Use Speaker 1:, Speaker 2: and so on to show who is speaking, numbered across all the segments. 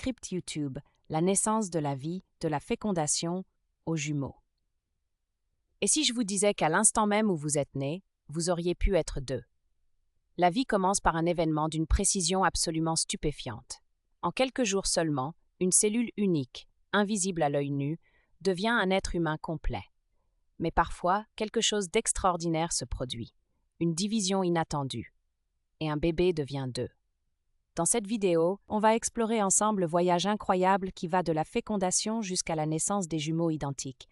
Speaker 1: script YouTube, la naissance de la vie, de la fécondation aux jumeaux. Et si je vous disais qu'à l'instant même où vous êtes né, vous auriez pu être deux? La vie commence par un événement d'une précision absolument stupéfiante. En quelques jours seulement, une cellule unique, invisible à l'œil nu, devient un être humain complet. Mais parfois, quelque chose d'extraordinaire se produit, une division inattendue, et un bébé devient deux. Dans cette vidéo, on va explorer ensemble le voyage incroyable qui va de la fécondation jusqu'à la naissance des jumeaux identiques.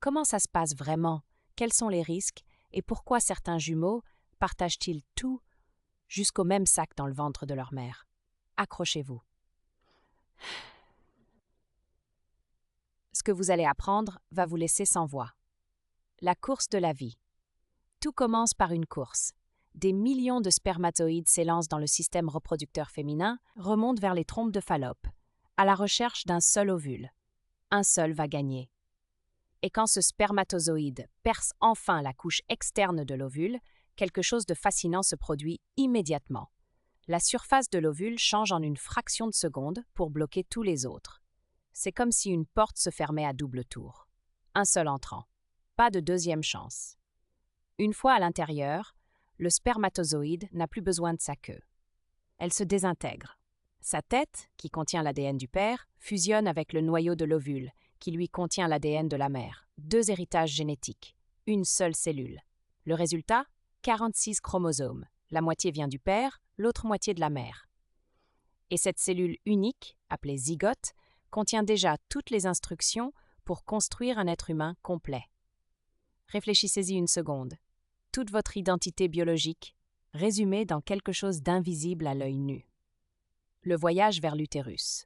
Speaker 1: Comment ça se passe vraiment? Quels sont les risques? Et pourquoi certains jumeaux partagent-ils tout jusqu'au même sac dans le ventre de leur mère? Accrochez-vous. Ce que vous allez apprendre va vous laisser sans voix. La course de la vie. Tout commence par une course. Des millions de spermatoïdes s'élancent dans le système reproducteur féminin, remontent vers les trompes de Fallope, à la recherche d'un seul ovule. Un seul va gagner. Et quand ce spermatozoïde perce enfin la couche externe de l'ovule, quelque chose de fascinant se produit immédiatement. La surface de l'ovule change en une fraction de seconde pour bloquer tous les autres. C'est comme si une porte se fermait à double tour. Un seul entrant. Pas de deuxième chance. Une fois à l'intérieur, le spermatozoïde n'a plus besoin de sa queue. Elle se désintègre. Sa tête, qui contient l'ADN du père, fusionne avec le noyau de l'ovule, qui lui contient l'ADN de la mère. Deux héritages génétiques. Une seule cellule. Le résultat? 46 chromosomes. La moitié vient du père, l'autre moitié de la mère. Et cette cellule unique, appelée zygote, contient déjà toutes les instructions pour construire un être humain complet. Réfléchissez-y une seconde. Toute votre identité biologique, résumée dans quelque chose d'invisible à l'œil nu. Le voyage vers l'utérus.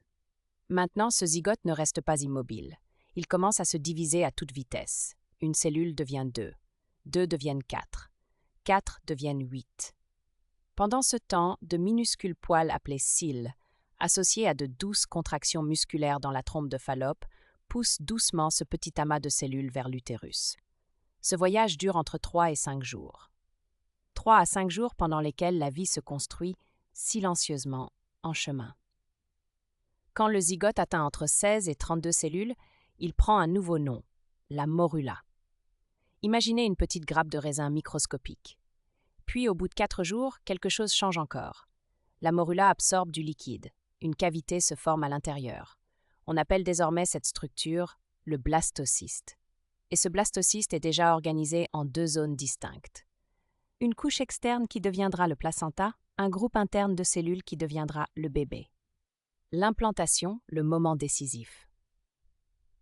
Speaker 1: Maintenant, ce zygote ne reste pas immobile. Il commence à se diviser à toute vitesse. Une cellule devient 2. 2 deviennent 4. 4 deviennent 8. Pendant ce temps, de minuscules poils appelés cils, associés à de douces contractions musculaires dans la trompe de Fallope, poussent doucement ce petit amas de cellules vers l'utérus. Ce voyage dure entre 3 et 5 jours. 3 à 5 jours pendant lesquels la vie se construit silencieusement en chemin. Quand le zygote atteint entre 16 et 32 cellules, il prend un nouveau nom, la morula. Imaginez une petite grappe de raisin microscopique. Puis, au bout de 4 jours, quelque chose change encore. La morula absorbe du liquide. Une cavité se forme à l'intérieur. On appelle désormais cette structure le blastocyste. Et ce blastocyste est déjà organisé en 2 zones distinctes. Une couche externe qui deviendra le placenta, un groupe interne de cellules qui deviendra le bébé. L'implantation, le moment décisif.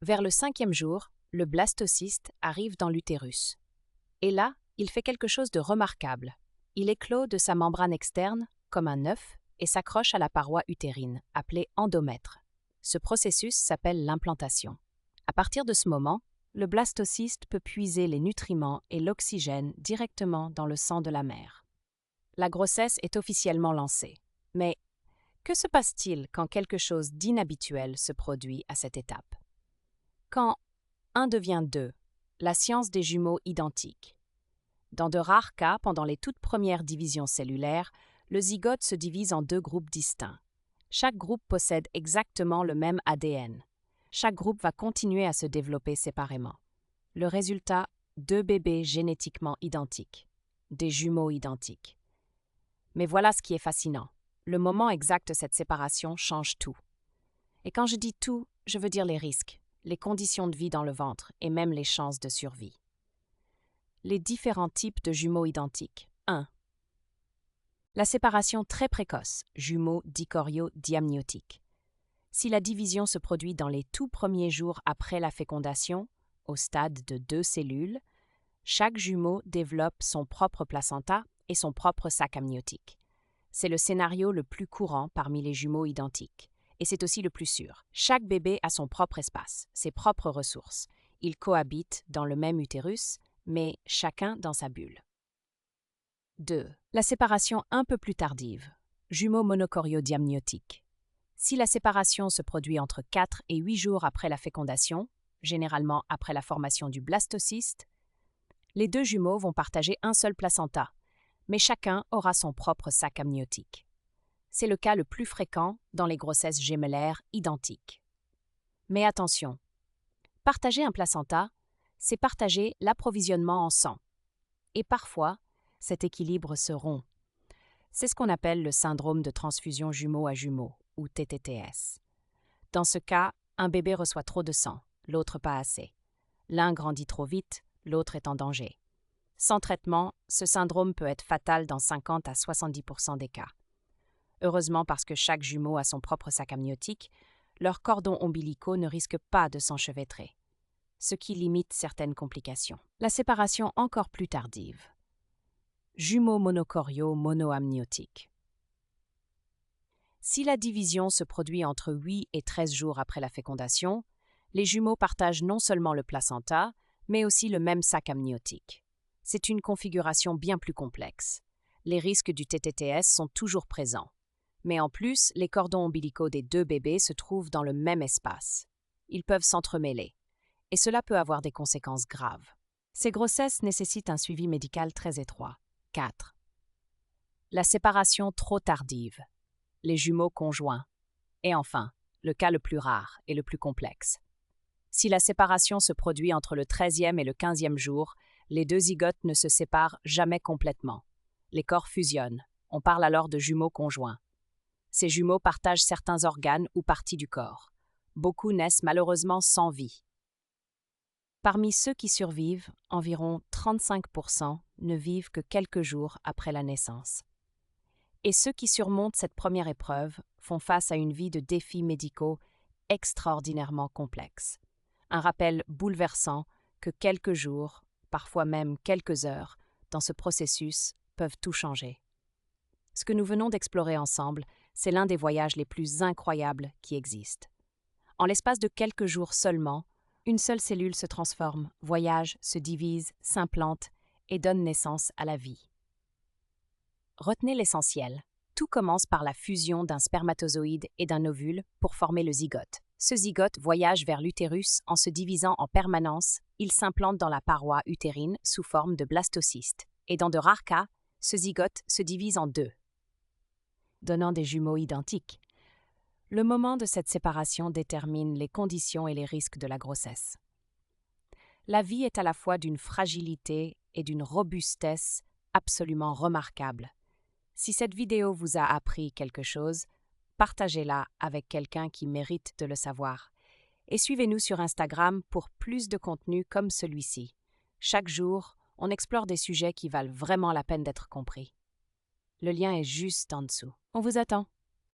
Speaker 1: Vers le 5e jour, le blastocyste arrive dans l'utérus. Et là, il fait quelque chose de remarquable. Il éclot de sa membrane externe, comme un œuf, et s'accroche à la paroi utérine, appelée endomètre. Ce processus s'appelle l'implantation. À partir de ce moment, le blastocyste peut puiser les nutriments et l'oxygène directement dans le sang de la mère. La grossesse est officiellement lancée. Mais que se passe-t-il quand quelque chose d'inhabituel se produit à cette étape? Quand 1 devient 2, la science des jumeaux identiques. Dans de rares cas, pendant les toutes premières divisions cellulaires, le zygote se divise en 2 groupes distincts. Chaque groupe possède exactement le même ADN. Chaque groupe va continuer à se développer séparément. Le résultat, 2 bébés génétiquement identiques, des jumeaux identiques. Mais voilà ce qui est fascinant. Le moment exact de cette séparation change tout. Et quand je dis tout, je veux dire les risques, les conditions de vie dans le ventre et même les chances de survie. Les différents types de jumeaux identiques. 1. La séparation très précoce, jumeaux dichoriodiamniotiques. Si la division se produit dans les tout premiers jours après la fécondation, au stade de 2 cellules, chaque jumeau développe son propre placenta et son propre sac amniotique. C'est le scénario le plus courant parmi les jumeaux identiques. Et c'est aussi le plus sûr. Chaque bébé a son propre espace, ses propres ressources. Ils cohabitent dans le même utérus, mais chacun dans sa bulle. 2. La séparation un peu plus tardive, jumeaux monochoriodiamniotiques. Si la séparation se produit entre 4 et 8 jours après la fécondation, généralement après la formation du blastocyste, les 2 jumeaux vont partager un seul placenta, mais chacun aura son propre sac amniotique. C'est le cas le plus fréquent dans les grossesses gémellaires identiques. Mais attention, partager un placenta, c'est partager l'approvisionnement en sang. Et parfois, cet équilibre se rompt. C'est ce qu'on appelle le syndrome de transfusion jumeau à jumeau, ou TTTS. Dans ce cas, un bébé reçoit trop de sang, l'autre pas assez. L'un grandit trop vite, l'autre est en danger. Sans traitement, ce syndrome peut être fatal dans 50 à 70% des cas. Heureusement, parce que chaque jumeau a son propre sac amniotique, leurs cordons ombilicaux ne risquent pas de s'enchevêtrer, ce qui limite certaines complications. La séparation encore plus tardive. Jumeaux monocoriaux monoamniotiques. Si la division se produit entre 8 et 13 jours après la fécondation, les jumeaux partagent non seulement le placenta, mais aussi le même sac amniotique. C'est une configuration bien plus complexe. Les risques du TTTS sont toujours présents. Mais en plus, les cordons ombilicaux des deux bébés se trouvent dans le même espace. Ils peuvent s'entremêler, et cela peut avoir des conséquences graves. Ces grossesses nécessitent un suivi médical très étroit. 4. La séparation trop tardive. Les jumeaux conjoints. Et enfin, le cas le plus rare et le plus complexe. Si la séparation se produit entre le 13e et le 15e jour, les deux zygotes ne se séparent jamais complètement. Les corps fusionnent. On parle alors de jumeaux conjoints. Ces jumeaux partagent certains organes ou parties du corps. Beaucoup naissent malheureusement sans vie. Parmi ceux qui survivent, environ 35% ne vivent que quelques jours après la naissance. Et ceux qui surmontent cette première épreuve font face à une vie de défis médicaux extraordinairement complexes. Un rappel bouleversant que quelques jours, parfois même quelques heures, dans ce processus peuvent tout changer. Ce que nous venons d'explorer ensemble, c'est l'un des voyages les plus incroyables qui existent. En l'espace de quelques jours seulement, une seule cellule se transforme, voyage, se divise, s'implante et donne naissance à la vie. Retenez l'essentiel. Tout commence par la fusion d'un spermatozoïde et d'un ovule pour former le zygote. Ce zygote voyage vers l'utérus en se divisant en permanence, il s'implante dans la paroi utérine sous forme de blastocystes. Et dans de rares cas, ce zygote se divise en deux, donnant des jumeaux identiques. Le moment de cette séparation détermine les conditions et les risques de la grossesse. La vie est à la fois d'une fragilité et d'une robustesse absolument remarquables. Si cette vidéo vous a appris quelque chose, partagez-la avec quelqu'un qui mérite de le savoir. Et suivez-nous sur Instagram pour plus de contenu comme celui-ci. Chaque jour, on explore des sujets qui valent vraiment la peine d'être compris. Le lien est juste en dessous. On vous attend.